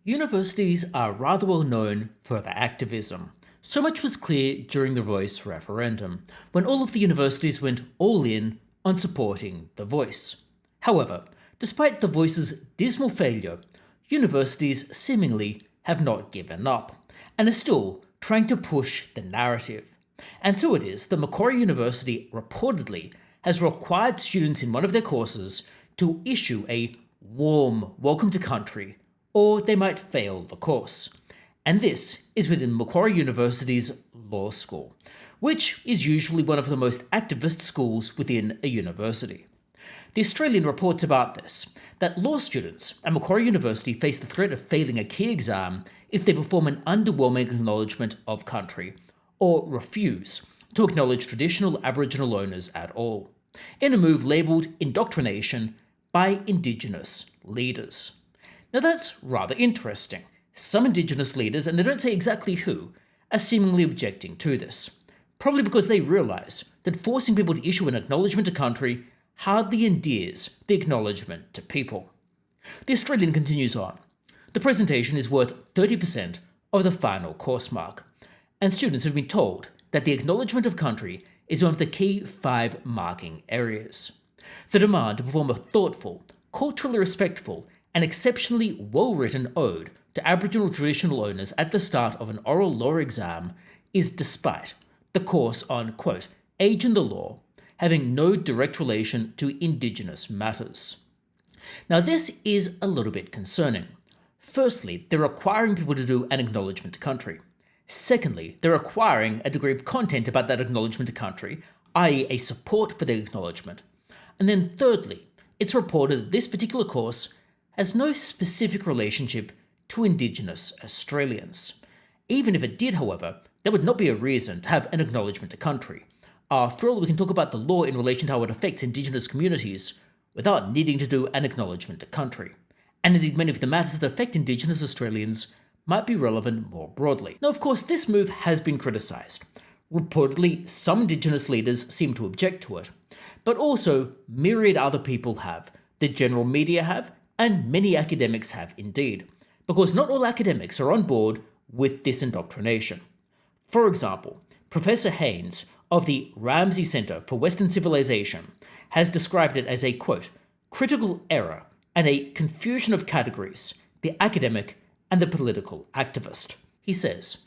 Universities are rather well known for their activism. So much was clear during the Voice referendum, when all of the universities went all in on supporting the Voice. However, despite the Voice's dismal failure, universities seemingly have not given up, and are still trying to push the narrative. And so it is that Macquarie University reportedly has required students in one of their courses to issue a warm welcome to country, or they might fail the course. And this is within Macquarie University's law school, which is usually one of the most activist schools within a university. The Australian reports about this, that law students at Macquarie University face the threat of failing a key exam if they perform an underwhelming acknowledgement of country, or refuse to acknowledge traditional Aboriginal owners at all, in a move labelled indoctrination by Indigenous leaders. Now that's rather interesting. Some Indigenous leaders, and they don't say exactly who, are seemingly objecting to this, probably because they realise that forcing people to issue an acknowledgement to country hardly endears the acknowledgement to people. The Australian continues on. The presentation is worth 30% of the final course mark, and students have been told that the acknowledgement of country is one of the key 5 marking areas. The demand to perform a thoughtful, culturally respectful, and exceptionally well-written ode to Aboriginal traditional owners at the start of an oral law exam is despite the course on, quote, age in the law, having no direct relation to Indigenous matters. Now this is a little bit concerning. Firstly, they're requiring people to do an acknowledgement to country. Secondly, they're requiring a degree of content about that acknowledgement to country, i.e. a support for the acknowledgement. And then thirdly, it's reported that this particular course has no specific relationship to Indigenous Australians. Even if it did, however, that would not be a reason to have an acknowledgement to country. After all, we can talk about the law in relation to how it affects Indigenous communities without needing to do an acknowledgement to country. And indeed, many of the matters that affect Indigenous Australians might be relevant more broadly. Now, of course, this move has been criticised. Reportedly, some Indigenous leaders seem to object to it, but also myriad other people have, the general media have, and many academics have indeed, because not all academics are on board with this indoctrination. For example, Professor Haynes of the Ramsay Centre for Western Civilization has described it as a, quote, critical error and a confusion of categories, the academic and the political activist. He says,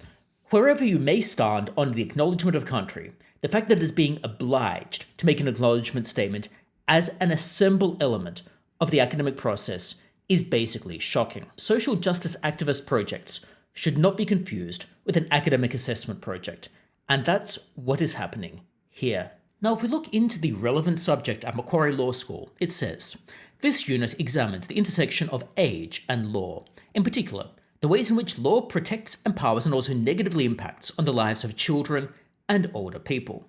wherever you may stand on the acknowledgement of country, the fact that it is being obliged to make an acknowledgement statement as an assembled element of the academic process is basically shocking. Social justice activist projects should not be confused with an academic assessment project, and that's what is happening here. Now, if we look into the relevant subject at Macquarie Law School, it says, this unit examines the intersection of age and law, in particular, the ways in which law protects, empowers, and also negatively impacts on the lives of children and older people.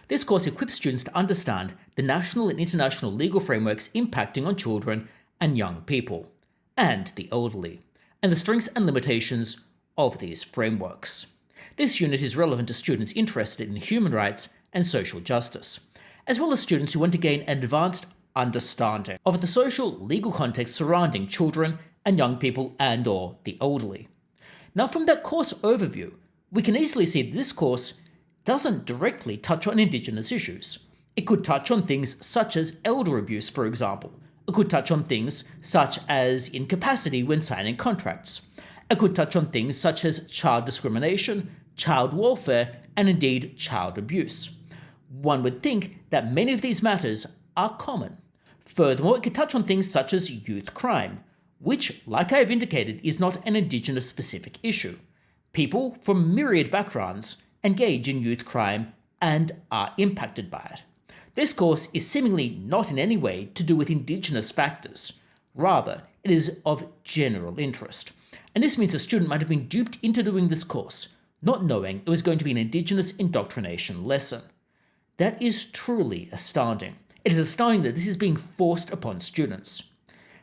This course equips students to understand the national and international legal frameworks impacting on children and young people, and the elderly, and the strengths and limitations of these frameworks. This unit is relevant to students interested in human rights and social justice, as well as students who want to gain an advanced understanding of the social legal context surrounding children and young people and/or the elderly. Now, from that course overview, we can easily see that this course doesn't directly touch on Indigenous issues. It could touch on things such as elder abuse, for example. It could touch on things such as incapacity when signing contracts. It could touch on things such as child discrimination, child welfare, and indeed child abuse. One would think that many of these matters are common. Furthermore, it could touch on things such as youth crime, which, like I have indicated, is not an Indigenous-specific issue. People from myriad backgrounds engage in youth crime and are impacted by it. This course is seemingly not in any way to do with Indigenous factors. Rather, it is of general interest. And this means a student might have been duped into doing this course, not knowing it was going to be an Indigenous indoctrination lesson. That is truly astounding. It is astounding that this is being forced upon students.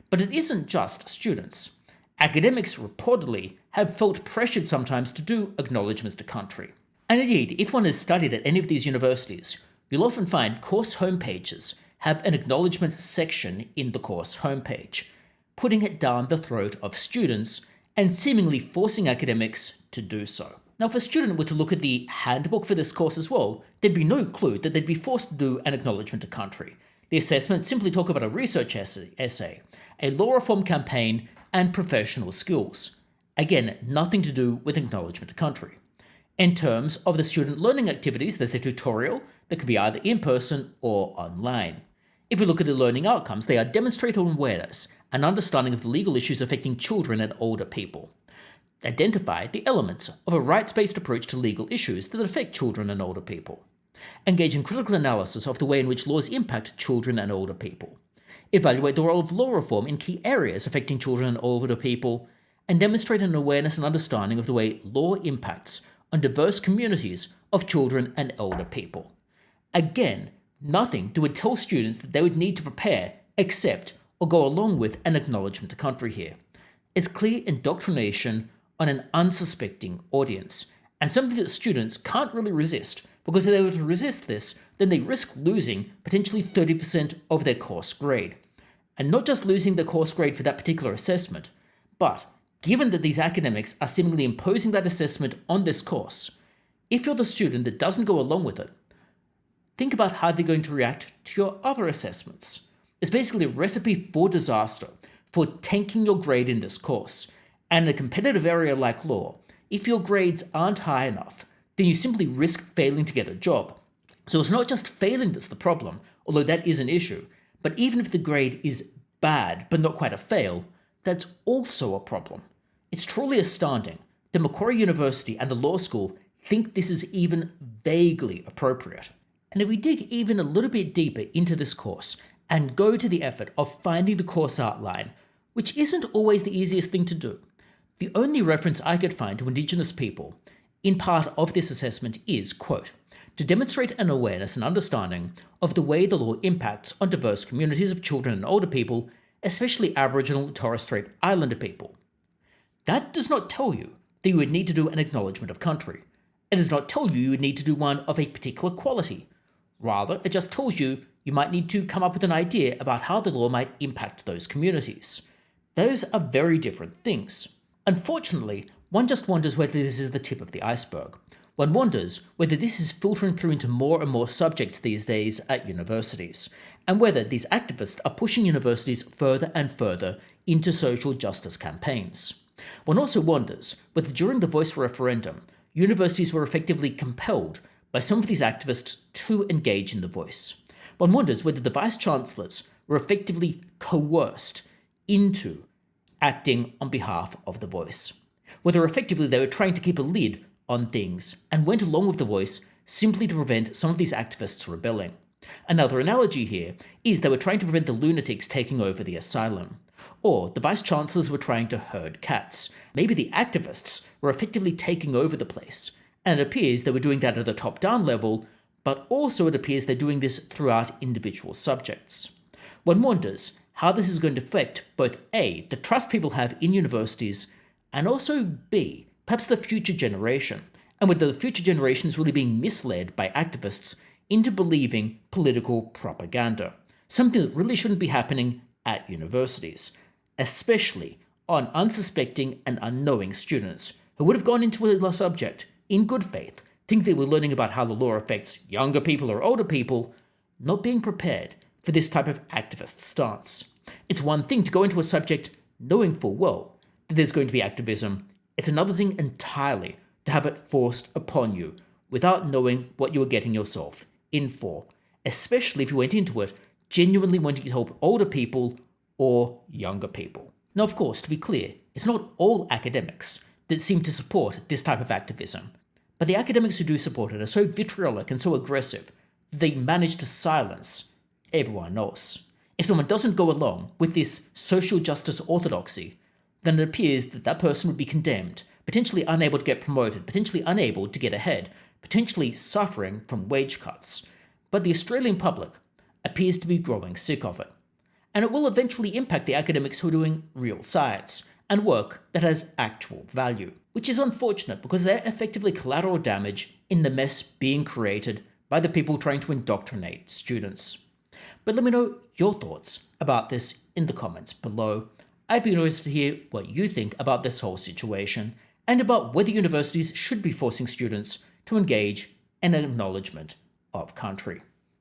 But it isn't just students. Academics reportedly have felt pressured sometimes to do acknowledgements to country. And indeed, if one has studied at any of these universities, you'll often find course homepages have an acknowledgement section in the course homepage, putting it down the throat of students and seemingly forcing academics to do so. Now, if a student were to look at the handbook for this course as well, there'd be no clue that they'd be forced to do an acknowledgement to country. The assessments simply talk about a research essay, a law reform campaign, and professional skills. Again, nothing to do with acknowledgement to country. In terms of the student learning activities, there's a tutorial that can be either in person or online. If we look at the learning outcomes, they are demonstrated awareness and understanding of the legal issues affecting children and older people. Identify the elements of a rights-based approach to legal issues that affect children and older people. Engage in critical analysis of the way in which laws impact children and older people. Evaluate the role of law reform in key areas affecting children and older people, and demonstrate an awareness and understanding of the way law impacts on diverse communities of children and elder people. Again, nothing that would tell students that they would need to prepare, accept, or go along with an acknowledgement to country here. It's clear indoctrination on an unsuspecting audience, and something that students can't really resist, because if they were to resist this, then they risk losing potentially 30% of their course grade. And not just losing their course grade for that particular assessment, but given that these academics are seemingly imposing that assessment on this course, if you're the student that doesn't go along with it, think about how they're going to react to your other assessments. It's basically a recipe for disaster, for tanking your grade in this course. And in a competitive area like law, if your grades aren't high enough, then you simply risk failing to get a job. So it's not just failing that's the problem, although that is an issue, but even if the grade is bad but not quite a fail, that's also a problem. It's truly astounding that Macquarie University and the law school think this is even vaguely appropriate. And if we dig even a little bit deeper into this course and go to the effort of finding the course outline, which isn't always the easiest thing to do, the only reference I could find to Indigenous people in part of this assessment is, quote, to demonstrate an awareness and understanding of the way the law impacts on diverse communities of children and older people, especially Aboriginal and Torres Strait Islander people. That does not tell you that you would need to do an acknowledgement of country. It does not tell you you would need to do one of a particular quality. Rather, it just tells you you might need to come up with an idea about how the law might impact those communities. Those are very different things. Unfortunately, one just wonders whether this is the tip of the iceberg. One wonders whether this is filtering through into more and more subjects these days at universities, and whether these activists are pushing universities further and further into social justice campaigns. One also wonders whether during the Voice referendum, universities were effectively compelled by some of these activists to engage in the Voice. One wonders whether the vice-chancellors were effectively coerced into acting on behalf of the Voice. Whether effectively they were trying to keep a lid on things and went along with the Voice simply to prevent some of these activists rebelling. Another analogy here is they were trying to prevent the lunatics taking over the asylum. Or the vice-chancellors were trying to herd cats. Maybe the activists were effectively taking over the place. And it appears they were doing that at a top-down level, but also it appears they're doing this throughout individual subjects. One wonders how this is going to affect both A, the trust people have in universities, and also B, perhaps the future generation, and whether the future generation is really being misled by activists into believing political propaganda, something that really shouldn't be happening at universities, especially on unsuspecting and unknowing students who would have gone into a subject in good faith, think they were learning about how the law affects younger people or older people, not being prepared for this type of activist stance. It's one thing to go into a subject knowing full well that there's going to be activism. It's another thing entirely to have it forced upon you without knowing what you are getting yourself in for, especially if you went into it genuinely wanting to help older people or younger people. Now, of course, to be clear, it's not all academics that seem to support this type of activism, but the academics who do support it are so vitriolic and so aggressive that they manage to silence everyone else. If someone doesn't go along with this social justice orthodoxy, then it appears that that person would be condemned, potentially unable to get promoted, potentially unable to get ahead, potentially suffering from wage cuts. But the Australian public appears to be growing sick of it. And it will eventually impact the academics who are doing real science and work that has actual value, which is unfortunate because they're effectively collateral damage in the mess being created by the people trying to indoctrinate students. But let me know your thoughts about this in the comments below. I'd be curious to hear what you think about this whole situation and about whether universities should be forcing students to engage in acknowledgement of country.